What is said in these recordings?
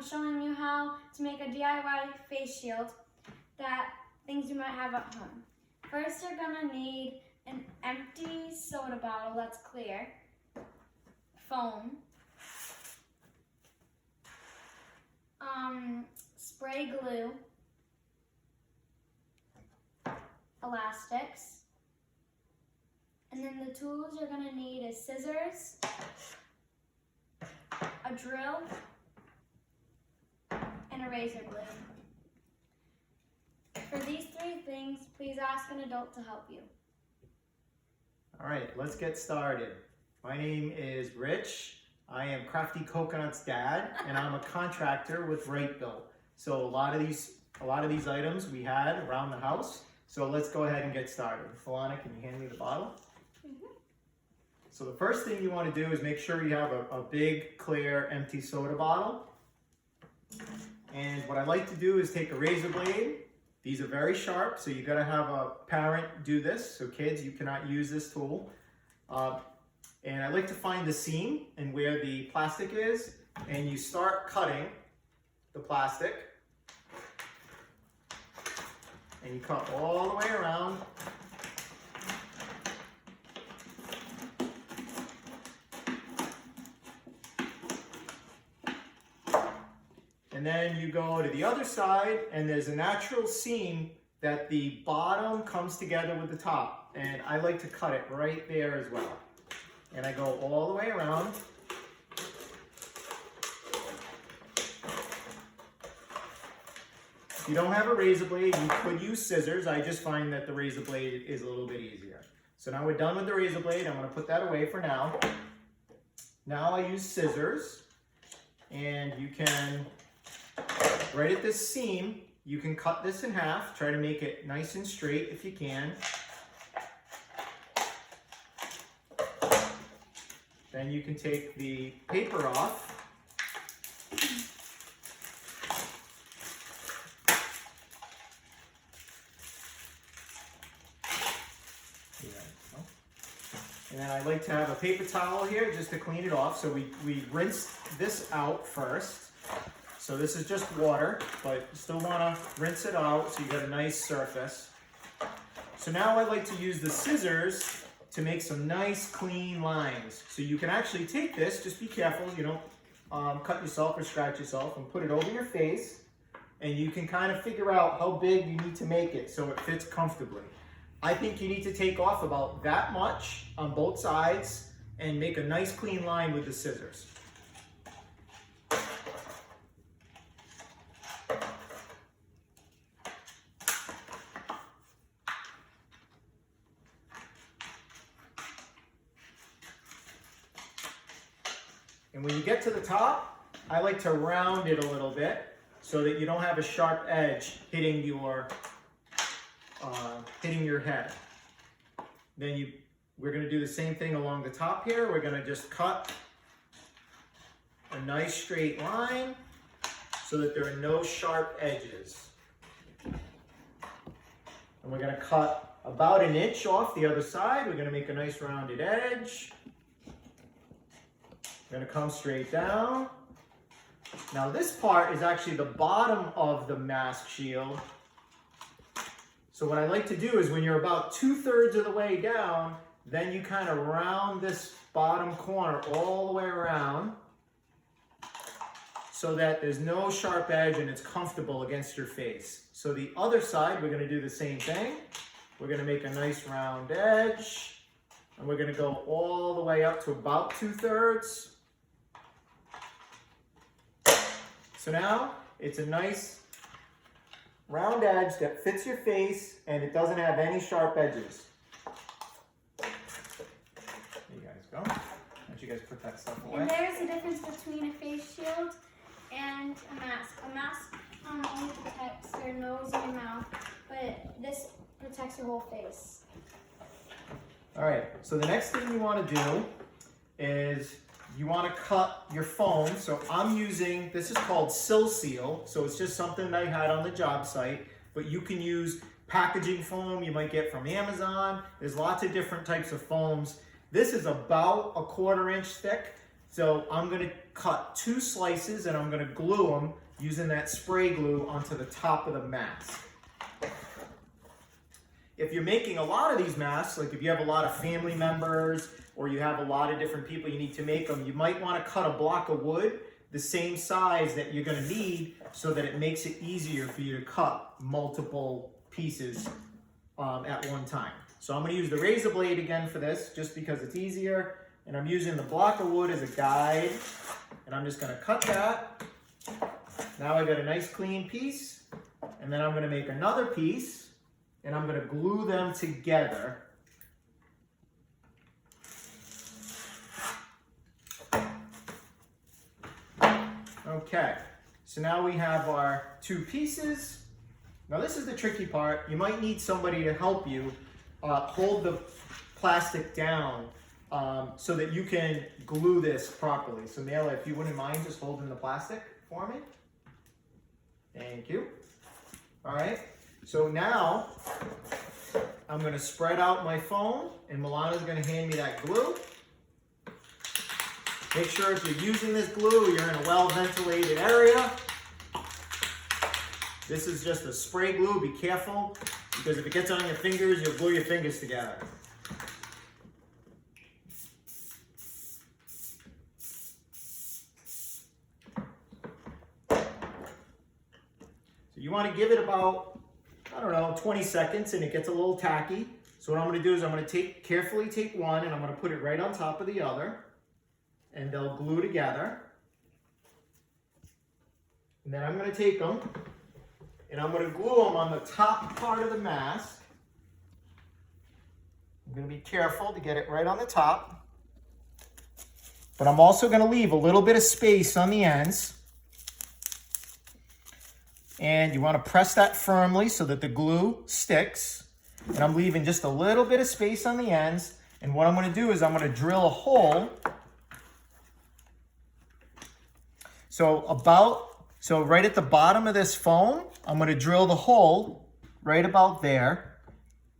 on showing you how to make a DIY face shield, things you might have at home. First, you're gonna need an empty soda bottle that's clear, foam, spray glue, elastics, and then the tools you're gonna need is scissors, a drill, and a razor blade. For these three things, please ask an adult to help you. All right, let's get started. My name is Rich. I am Crafty Coconut's dad, and I'm a contractor with Right Built. So a lot of these items we had around the house. So let's go ahead and get started. Alana, can you hand me the bottle? So the first thing you want to do is make sure you have a big, clear, empty soda bottle. And what I like to do is take a razor blade. These are very sharp, so you got to have a parent do this. So kids, you cannot use this tool. And I like to find the seam and where the plastic is, and you start cutting the plastic. And you cut all the way around. And then you go to the other side, and there's a natural seam that the bottom comes together with the top. And I like to cut it right there as well. And I go all the way around. If you don't have a razor blade, you could use scissors. I just find that the razor blade is a little bit easier. So now we're done with the razor blade. I'm going to put that away for now. Now I use scissors, and you can, right at this seam, you can cut this in half. Try to make it nice and straight if you can. Then you can take the paper off. And then I like to have a paper towel here just to clean it off. So we rinse this out first. So this is just water, but you still want to rinse it out so you get a nice surface. So now I like to use the scissors to make some nice clean lines. So you can actually take this, just be careful you don't cut yourself or scratch yourself, and put it over your face, and you can kind of figure out how big you need to make it so it fits comfortably. I think you need to take off about that much on both sides and make a nice clean line with the scissors. And when you get to the top, I like to round it a little bit so that you don't have a sharp edge hitting your head. Then we're going to do the same thing along the top here. We're going to just cut a nice straight line so that there are no sharp edges. And we're going to cut about an inch off the other side. We're going to make a nice rounded edge. We're going to come straight down. Now this part is actually the bottom of the mask shield. So what I like to do is when you're about 2/3 of the way down, then you kind of round this bottom corner all the way around so that there's no sharp edge and it's comfortable against your face. So the other side, we're going to do the same thing. We're going to make a nice round edge, and we're going to go all the way up to about 2/3. So now it's a nice round edge that fits your face, and it doesn't have any sharp edges. There you guys go. Why don't you guys put that stuff away? And there's a difference between a face shield and a mask. A mask only protects your nose and your mouth, but this protects your whole face. All right, so the next thing you want to do is you want to cut your foam. So I'm using, this is called Sil-Seal. So it's just something that I had on the job site, but you can use packaging foam you might get from Amazon. There's lots of different types of foams. This is about 1/4 inch thick. So I'm going to cut 2 slices and I'm going to glue them using that spray glue onto the top of the mask. If you're making a lot of these masks, like if you have a lot of family members or you have a lot of different people you need to make them, you might want to cut a block of wood the same size that you're going to need so that it makes it easier for you to cut multiple pieces at one time. So I'm going to use the razor blade again for this just because it's easier, and I'm using the block of wood as a guide, and I'm just going to cut that. Now I got a nice clean piece, and then I'm going to make another piece and I'm going to glue them together. Okay, so now we have our 2 pieces. Now this is the tricky part. You might need somebody to help you hold the plastic down so that you can glue this properly. So Mela, if you wouldn't mind just holding the plastic for me. Thank you. All right, so now I'm going to spread out my foam and Milana's going to hand me that glue. Make sure if you're using this glue, you're in a well-ventilated area. This is just a spray glue. Be careful, because if it gets on your fingers, you'll glue your fingers together. So you want to give it about, I don't know, 20 seconds, and it gets a little tacky. So what I'm going to do is I'm going to carefully take one, and I'm going to put it right on top of the other. And they'll glue together. And then I'm going to take them and I'm going to glue them on the top part of the mask. I'm going to be careful to get it right on the top. But I'm also going to leave a little bit of space on the ends. And you want to press that firmly so that the glue sticks. And I'm leaving just a little bit of space on the ends. And what I'm going to do is I'm going to drill a hole. So right at the bottom of this foam, I'm going to drill the hole right about there.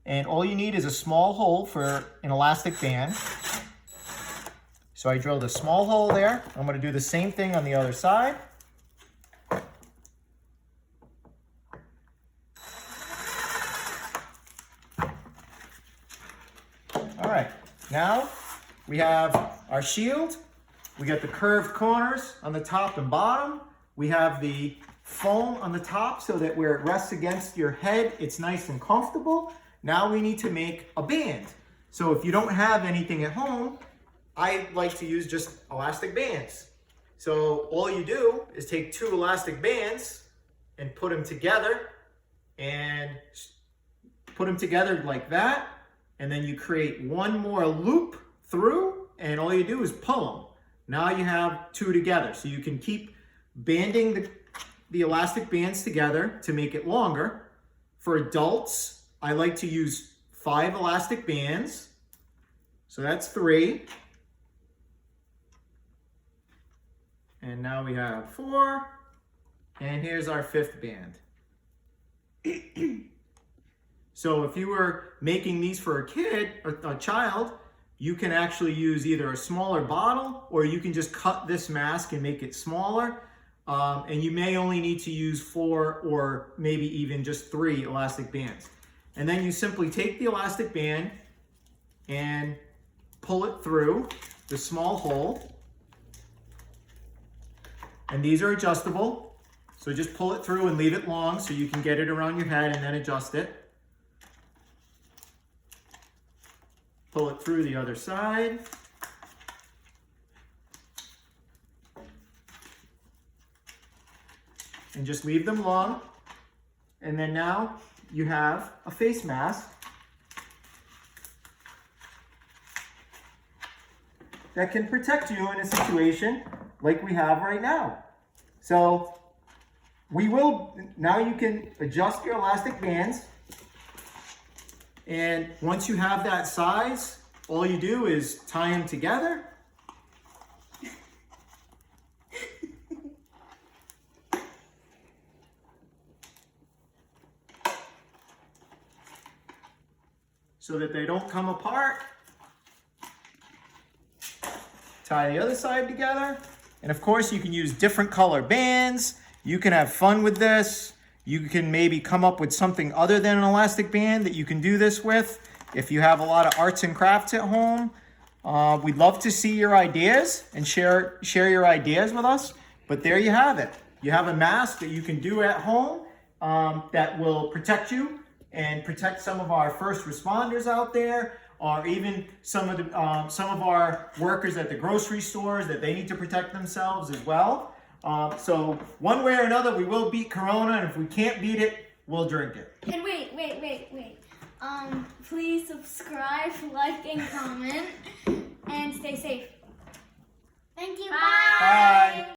And all you need is a small hole for an elastic band. So I drilled a small hole there. I'm going to do the same thing on the other side. All right, now we have our shield. We got the curved corners on the top and bottom. We have the foam on the top so that where it rests against your head, it's nice and comfortable. Now we need to make a band. So if you don't have anything at home, I like to use just elastic bands. So all you do is take 2 elastic bands and put them together like that. And then you create one more loop through, and all you do is pull them. Now you have 2 together. So you can keep banding the elastic bands together to make it longer. For adults, I like to use 5 elastic bands. So that's 3. And now we have 4. And here's our 5th band. So if you were making these for a kid or a child, you can actually use either a smaller bottle or you can just cut this mask and make it smaller. And you may only need to use 4 or maybe even just 3 elastic bands. And then you simply take the elastic band and pull it through the small hole. And these are adjustable. So just pull it through and leave it long so you can get it around your head and then adjust it. Pull it through the other side. And just leave them long. And then now you have a face mask that can protect you in a situation like we have right now. So now you can adjust your elastic bands. And once you have that size, all you do is tie them together. So that they don't come apart. tie the other side together. And of course, you can use different color bands. You can have fun with this. You can maybe come up with something other than an elastic band that you can do this with. If you have a lot of arts and crafts at home, we'd love to see your ideas and share your ideas with us. But there you have it. You have a mask that you can do at home that will protect you and protect some of our first responders out there, or even some of our workers at the grocery stores that they need to protect themselves as well. So one way or another, we will beat Corona, and if we can't beat it, we'll drink it. And wait. Please subscribe, like, and comment, and stay safe. Thank you. Bye. Bye.